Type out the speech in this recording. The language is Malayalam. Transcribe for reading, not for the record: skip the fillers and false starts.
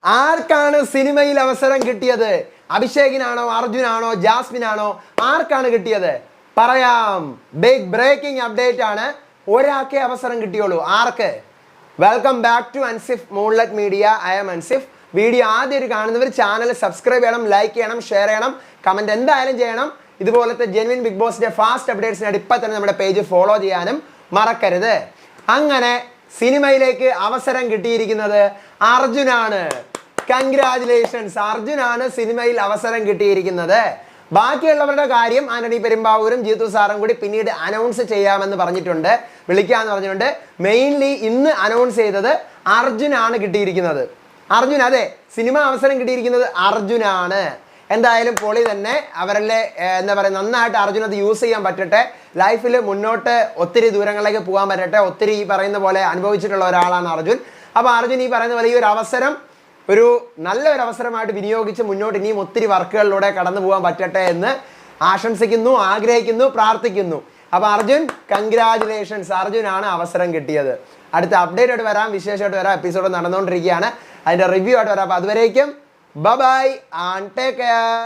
ആർക്കാണ് സിനിമയിൽ അവസരം കിട്ടിയത്? അഭിഷേകിനാണോ, അർജുനാണോ, ജാസ്മിനാണോ? ആർക്കാണ് കിട്ടിയത്? പറയാം. ബിഗ് ബ്രേക്കിംഗ് അപ്ഡേറ്റ് ആണ്. ഒരാൾക്കേ അവസരം കിട്ടിയുള്ളൂ. ആർക്ക്? Welcome back to Ansif moonlight media. I am Ansif. Video ആദ്യം കാണുന്നവർ ചാനൽ സബ്സ്ക്രൈബ് ചെയ്യണം, ലൈക്ക് ചെയ്യണം, ഷെയർ ചെയ്യണം, കമന്റ് എന്തായാലും ചെയ്യണം. ഇതുപോലത്തെ ജെനുവിൻ ബിഗ് ബോസിന്റെ ഫാസ്റ്റ് അപ്ഡേറ്റ്സിനായിട്ട് ഇപ്പം തന്നെ നമ്മുടെ പേജ് ഫോളോ ചെയ്യാനും മറക്കരുത്. അങ്ങനെ സിനിമയിലേക്ക് അവസരം കിട്ടിയിരിക്കുന്നത് അർജുനാണ്. കൺഗ്രാജുലേഷൻസ്, അർജുനാണ് സിനിമയിൽ അവസരം കിട്ടിയിരിക്കുന്നത്. ബാക്കിയുള്ളവരുടെ കാര്യം ആന്റണി പെരുമ്പാവൂരും ജീത്തു സാറും കൂടി പിന്നീട് അനൗൺസ് ചെയ്യാമെന്ന് പറഞ്ഞിട്ടുണ്ട്, വിളിക്കാമെന്ന് പറഞ്ഞിട്ടുണ്ട്. മെയിൻലി ഇന്ന് അനൗൺസ് ചെയ്തത് അർജുനാണ് കിട്ടിയിരിക്കുന്നത്. അർജുൻ, അതെ, സിനിമ അവസരം കിട്ടിയിരിക്കുന്നത് അർജുനാണ്. എന്തായാലും പൊളി തന്നെ. അവരല്ലേ എന്താ പറയുക, നന്നായിട്ട് അർജുൻ അത് യൂസ് ചെയ്യാൻ പറ്റട്ടെ. ലൈഫിൽ മുന്നോട്ട് ഒത്തിരി ദൂരങ്ങളിലേക്ക് പോകാൻ പറ്റട്ടെ. ഒത്തിരി ഈ പറയുന്ന പോലെ അനുഭവിച്ചിട്ടുള്ള ഒരാളാണ് അർജുൻ. അപ്പോൾ അർജുൻ ഈ പറയുന്ന പോലെ ഈ ഒരു അവസരം ഒരു നല്ലൊരു അവസരമായിട്ട് വിനിയോഗിച്ച് മുന്നോട്ട് ഇനിയും ഒത്തിരി വർക്കുകളിലൂടെ കടന്നു പോകാൻ പറ്റട്ടെ എന്ന് ആശംസിക്കുന്നു, ആഗ്രഹിക്കുന്നു, പ്രാർത്ഥിക്കുന്നു. അപ്പോൾ അർജുൻ, കൺഗ്രാജുലേഷൻസ്, അർജുനാണ് അവസരം കിട്ടിയത്. അടുത്ത അപ്ഡേറ്റ് ആയിട്ട് വരാം, വിശേഷമായിട്ട് വരാം. എപ്പിസോഡ് നടന്നുകൊണ്ടിരിക്കുകയാണ്, അതിൻ്റെ റിവ്യൂ ആയിട്ട് വരാം. അപ്പോൾ അതുവരേക്കും ബൈ ആൻഡ് ടേക്ക് കെയർ.